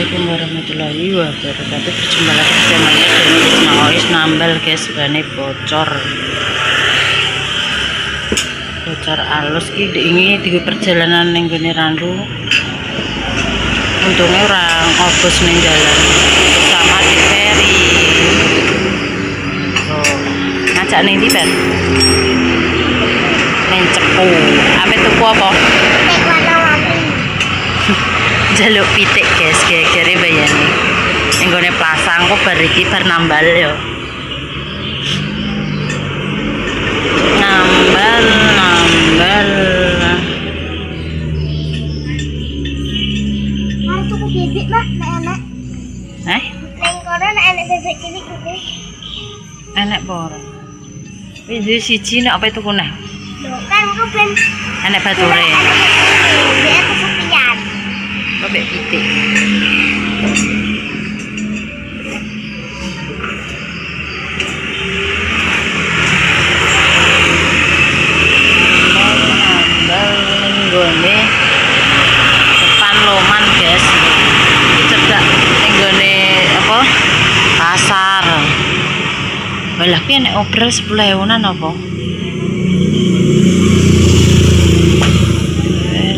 Assalamualaikum warahmatullahi wabarakatuh. Berjumpa lagi di channelnya Dennis nambal guys, bane bocor alus ini di perjalanan ning gone Randu. Untungnya orang obos ning jalan sama di ferry. Oh, ngajak ning ndi, Ben? Ning Cepu. Ape tuku apa? Jaluk pitik guys, kira-kira bayani yang gue pasang kok bariki bar nambal yo nambal mau tuku bibit mah enak neng kono enak bebek cilik gitu enak apa ora video siji nek apa itu kunah lho kan ku ben enak bature dia kesepian bebek pitik nggone depan Loman guys iki cedhak nggone apa pasar balah ki nek obral 10.000-an apa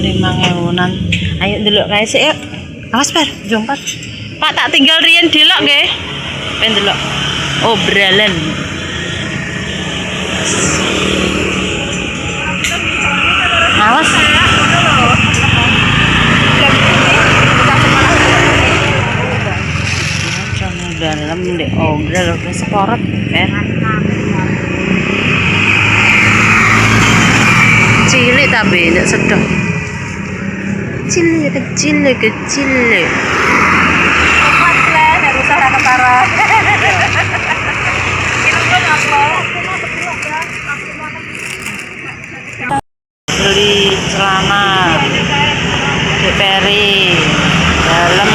5.000-an. Ayo delok kae sik yuk. Awas Bar, jompat. Pak tak tinggal riyen delok nggih. Ben delok. Obralan. Awas. Dalam dek obral ke seporot cilik tapi tidak sedang kecil beli celana di Peri dalam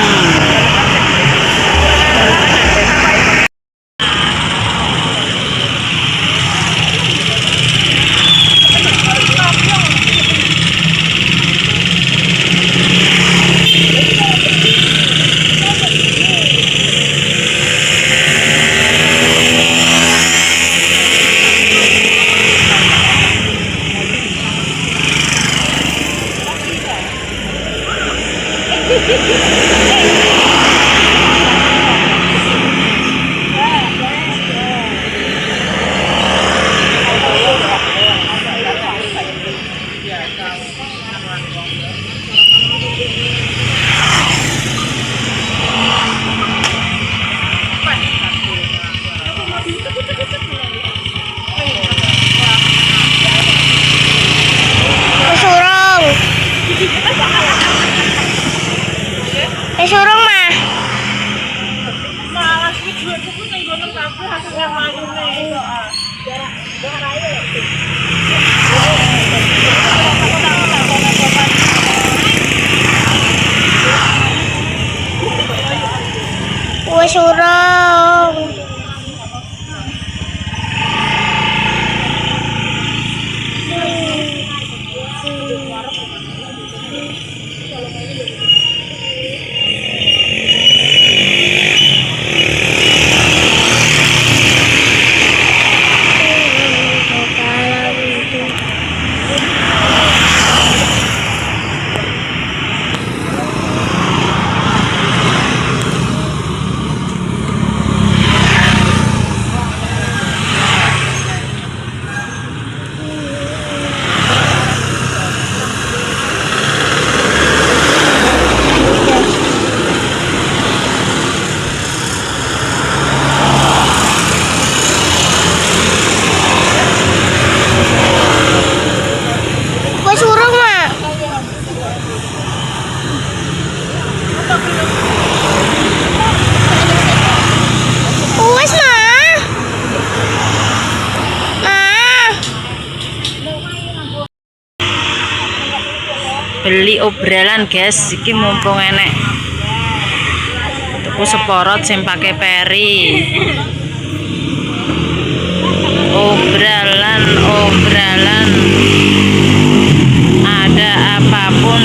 surung mah. Wes surung. Beli obralan guys, iki mumpung enek tuku seporot sing pake Peri. Obralan ada apapun.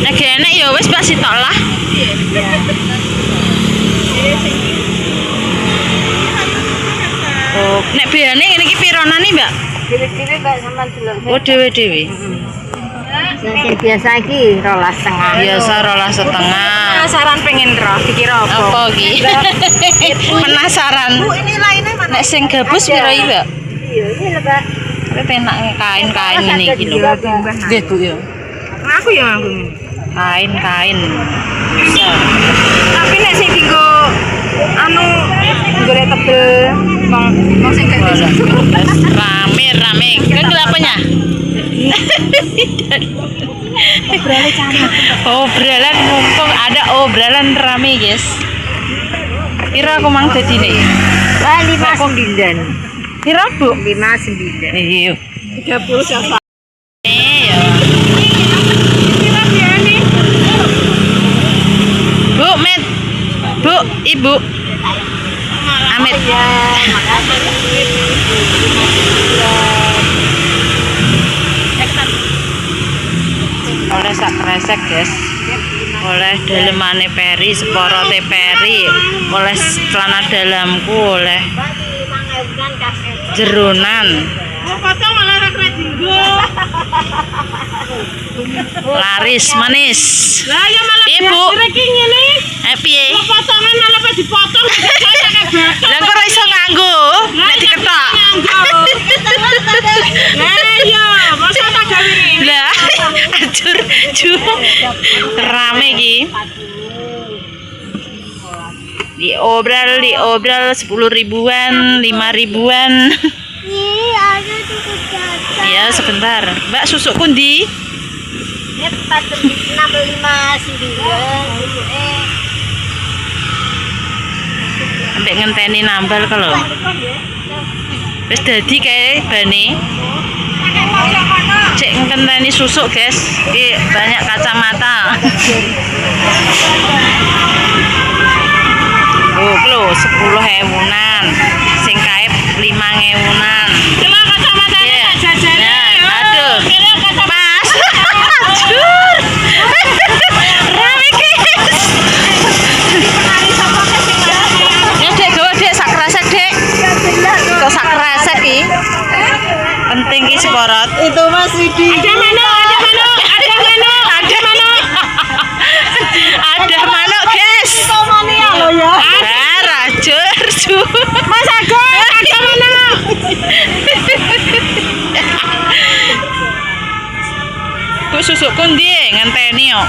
Nek enek ya wis Mbak sitok lah. Oh, nek biayane ngene iki pironan nih, Mbak? Dewe-dewe Mbak sampean delok. Oh, dewe-dewe. Sing biasa iki 12,5. Biasa 12,5. Penasaran pengen roh dikira Apa iki? Penasaran. Bu, ini lainnya mana? Nek sing gabus piro iki, Mbak? Iya, ini lho, Mbak. Tapi penak kain-kain ini iki lho. Nggih, Bu ya. Aku ya aku. Kain-kain. Bisa. Tapi nek sing dienggo anu golek tebel mau sing Rame. Kan apanya? Obrolan mumpung ada obrolan rame, guys. Kira aku mang dadine. Wah, 5,9. Kira, Bu? 5,9. Iya. 30 sama. Iya. Bu, Met. Bu, Ibu. Amit. Ya, makasih. Oleh sak kresek, guys. Oleh dalemane Peri, seporote Peri, oleh celana dalamku, oleh jeronan. Laris manis. Lah ya malah Ibu. ngene. Piye? Potongan malah pas dipotong Lah kok ora iso nganggo? Nek diketok. Lah iya, masa tak gawe ngene. Lah, ajur ju. Rame iki. Diobral 10 ribuan, 5 ribuan. Ada cukup jatah. Ya, sebentar. Mbak, susuk kundi? Ini 4,65,9. Ambek ngenteni nambal kalau. Wis dadi kae bane. Cek ngenteni susuk, guys. Iki banyak kacamata. Oh, lho 10.000-an. Sing kae 5.000-an. Cuma kacamatanya tak jajane. Aduh. Mas. Jur. Rame, guys. Ya, Dek, gawa Dek sak kresek, Dek. Kok sak kresek iki? Penting ki seporot. Itu Mas Widi. Ada manuk. Ada manuk, guys. Komania lo ya. Rajur, Ju. Mas Agus, ada manuk. Bu susuk kundi ngenteni yo.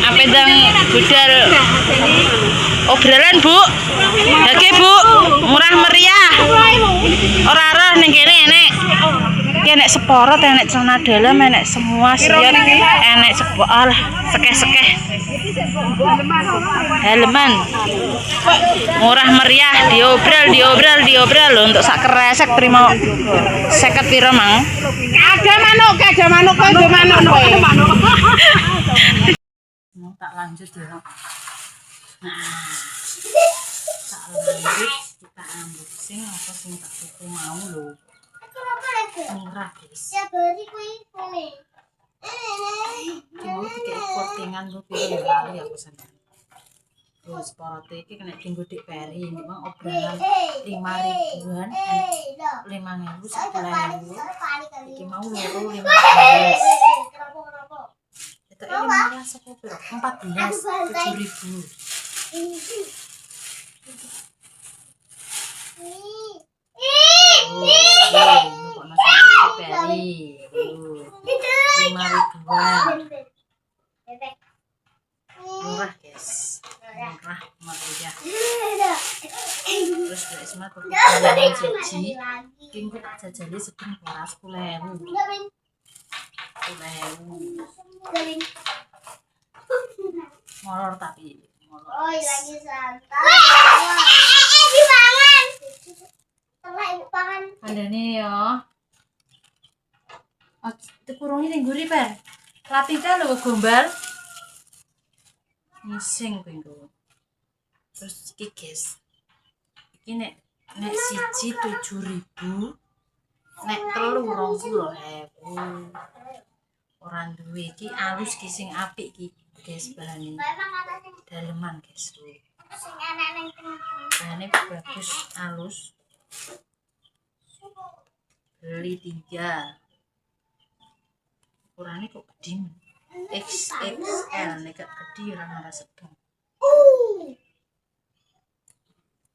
Apa dang budal obrolan, Bu? Oke, Bu. Murah meriah. Ora roh ning kene enek. Iki enek seporot, enek celana dalam, enek semua siyon, enek alah sekeh-sekeh. Haleman. Murah meriah, diobral lho untuk sak kresek terima 50 piro, Mang? Ada manuk kowe manuk kowe. Mau tak lanjut ya. Nah, tak lanjut kita unboxing apa sing tak tuku mau lho. Murah, guys. Ya beri kuwi ngene. Mau dikek kortingan ku piro ya kali aku sampean. Terus porote iki kena dinggo Dik Peri, ini bang obrolan 5 ribuan, 5.000, 10.000. Iki mau loro 15. Itu 15 apa piro? 14, 7.000. Kok nasi Dik Peri. 5 ribuan. Murah, guys. Murah meriah. Terus Mbak Isma tuku jajanan siji. Iki engko tak jajali sedeng ora 10.000. 10.000. Molor tapi molor. Oh, lagi santai. Dipangan. Tengah ibu pangan. Kandane ya. Oh, dikurungi ning nguri, Per. Lapita lho gombal. Ngising kuwi engko. Terus iki, guys. Iki nek siji 7.000, nek telu 20.000. Ora duwe iki alus ki sing apik ki guys, bahane daleman guys. Sing enak ning tengah. Bahane bagus, alus. Beli 3. Ukurane kok gede. XXL nek gak gede ora ngarep sedang.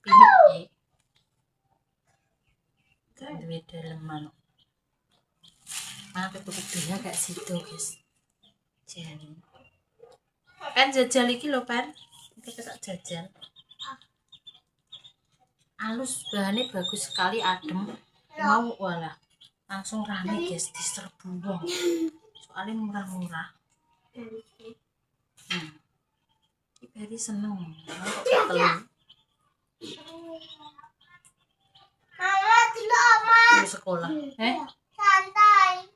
Pinik iki. Gak duwe daleman. Apa tuku dia gak sido guys. Jan. Kan jajal iki lho, Pan. Iki tak jajal. Alus, bahannya bagus sekali, adem. Mau walah. Langsung rame guys, diserbu wong. Soalnya murah-murah. Iki Beri seneng. Kok telu. Mama dulu Oma. Di sekolah. Santai.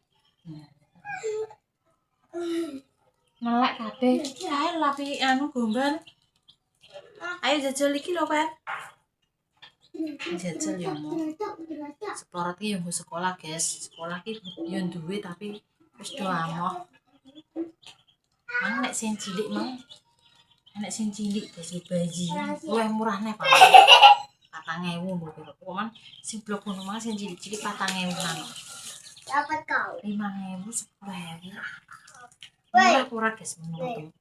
Melek kabeh. Ayo lapi anu gombal. Ayo jajal iki lho, Pan. Jajal ya mau. Seplorot iki yo sekolah, guys. Sekolah iki yo duwe tapi wis do amoh. Mang nek sing cilik mang. Nek sing cilik guys bayi. Luwih murahne Pak. 4.000 lho kira. Cuman sing blok ngono mang sing cilik-cilik 4.000-an. Dapat kau. 5.000 10.000. Murah guys menurutku.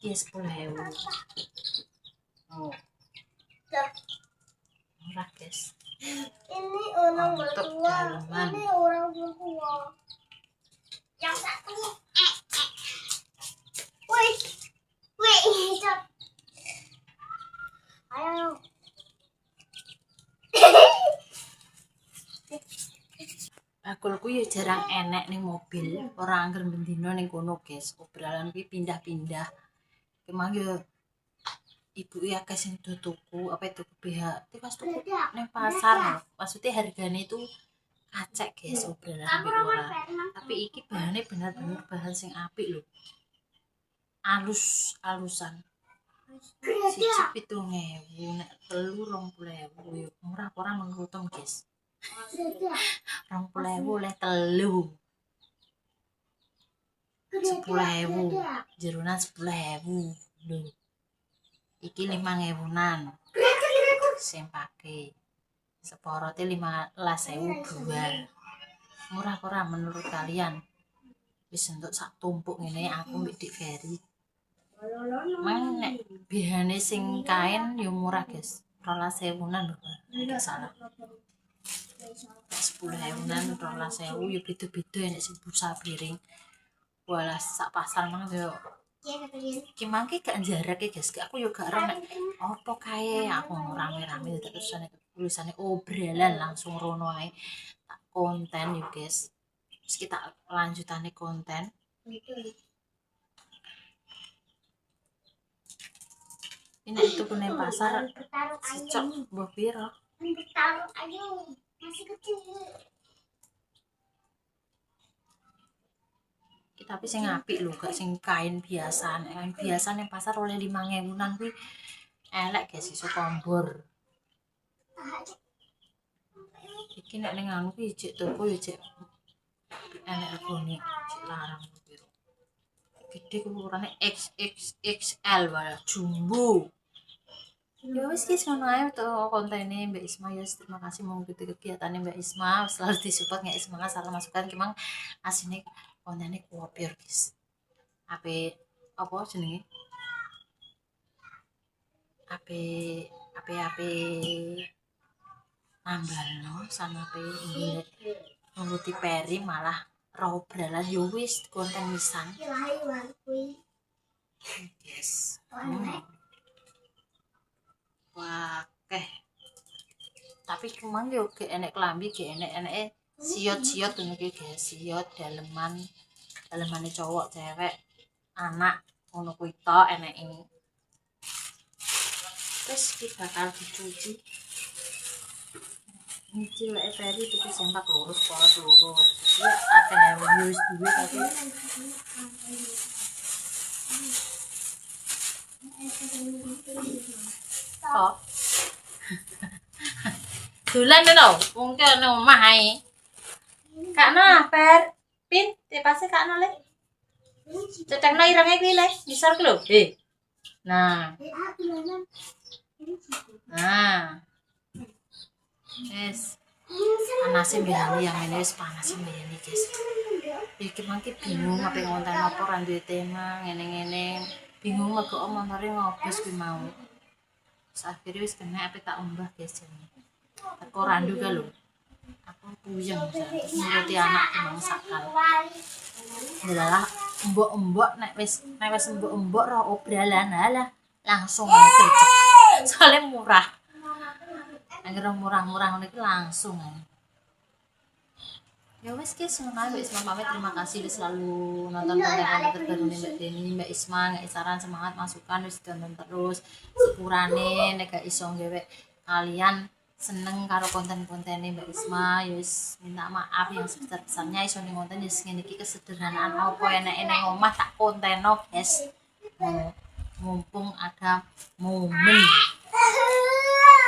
Iki 10.000. Oh. Murah guys. Ini orang Untuk berdua. daleman. Ini orang berdua. Yang satu. Wih. Wih. Cep. Ayo. Bakulku ya jarang enek ning mobil, ora angger bendino ning kono, guys. Obrolan kuwi pindah-pindah. Kemang yo ibuke akeh sing do tuku, apa tuku BH. Iki pas tuku ning pasar, maksudnya hargane itu kacek, guys, obrolan ambek ora. Tapi iki bahane bener-bener bahan sing apik lho. Alus-alusan. Siji 7.000, nek 3 20.000 yo murah ora menurutku, guys. 20.000 oleh 3. 10.000. Jeronan 10.000. Lho. Iki 5.000-an. Sing pake. Seporote 15.000 dual. Murah ora menurut kalian? Wis entuk sak tumpuk ngene aku mbek Dik Ferry. Mang nek bihane sing kain yo murah, guys. 12.000-an lho. Enggak salah. 10.000-an 12.000 yo beda-beda nek sing busa piring. Walah sak pasar mang yo iki mangke gak njarake, guys. Aku yo gak ero nek apa kae aku rame-rame terus tulisane obrolan langsung rono ae. Tak konten yo, guys. Terus kita lanjutane konten. Ini itu kene pasar cocok mbah piro? Taruh ayo. Masih kecil. Tapi sing apik lho, gak sing kain biasa. Kain biasa ning pasar oleh 5.000-an kuwi elek, guys, iso kombor. Iki nek ning anu kuwi jek toko yo jek elek regane, jek larang piro. Gede ukurane XXXL wae, jumbo. Ya wis guys, ngono ae untuk kontene Mbak Isma ya. Terima kasih mengikuti kegiatannya Mbak Isma. Selalu disupport nggak Isma, salah masukan kemang asine kontene kuopior, guys. Ape apa jenenge? Ape nambalno sanape nggih nuruti Peri malah roh bralan yo wis konten wisan. Yes. Wah, tapi kemang yo ge enek klambi, ge enek-eneke siot-siot ngono ki, guys. Siot dalemane cowok, cewek, anak ngono kuwi tok eneke. Terus iki bakal dicuci. Ini cilik Ferry tuku sempak lurus poros lurus. Ya akeh wis duwe tapi kok dolan lho wong ki ana omah ae. Kakno Per. Pin, tipasnya kak nole. Cetek no irangnya kuwi le, ngisor ku lho. Nah. Nah. Yes. Panasnya mbiyani yang ini wis panas mbiyani guys. Iki mangke bingung apa ngonten apa ra duwe tema ngene-ngene. Bingung mergo omongane ngobos kuwi mau. Terus akhirnya wis kena apa tak umbah guys jane. Teko randu ka lho. Aku puyeng nuruti anak memang sakal. Adalah mbok-mbok nek wis mbok-mbok roh obralan halah langsung gercep. Soalnya murah. Agar murah-murah ngono iki langsung ae. Ya wes guys, ngono Mbak Isma pamit. Terima kasih udah selalu nonton konten terbaru nih Mbak Deni, Mbak Isma, nggak saran semangat masukan wis tonton terus. Sepurane nek gak iso gawe kalian seneng karo konten-kontennya Mbak Isma, ya wis minta maaf yang sebesar-besarnya iso ning konten wis ngene iki kesederhanaan apa enek-enek omah tak konteno guys. Mumpung ada momen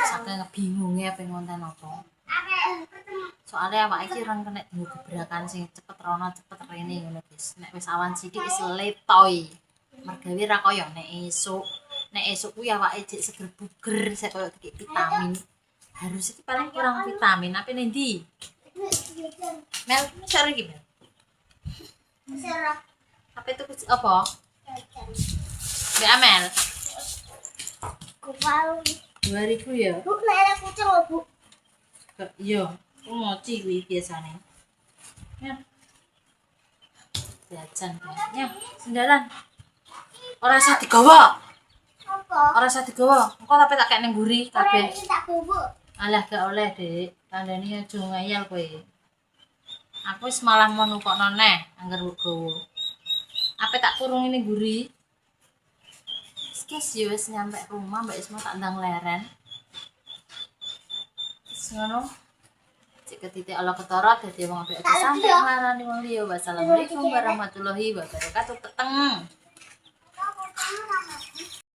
saking ngebingungnya pengen konten apa. Soalnya awak iki orang kena tunggu gebrakan sing cepet rono cepet rene ngono guys. Nek wis awan sithik wis letoy. Mergawe ra kaya nek esuk kuwi awake jek seger buger sik koyo dikit vitamin. Harus iki paling kurang vitamin apa ndi? Mel, cara iki Mel. Apa itu apa? Mbak Amel. Kupal. 2000 ya? Bu, nek ada kucing lho, Bu. Iya, aku ngoci kuwi biasane. Ya. Jajan ya, sendalan. Ora usah digawa. Apa? Ora usah digawa. Engko tapi tak kek ning mburi kabeh. Iki tak bubuk. Alah gak oleh, Dik. Kandhane aja ngayal kowe. Aku wis malah mau nukokno neh angger gawa. Apa tak kurung ini mburi? Guys, ya wis nyampe rumah Mbak Isma tak ndang leren. Ngono. Cek ketitik Allah ketara dadi wong apik aja sampe ngarani wong liya. Wassalamualaikum warahmatullahi wabarakatuh. Peteng.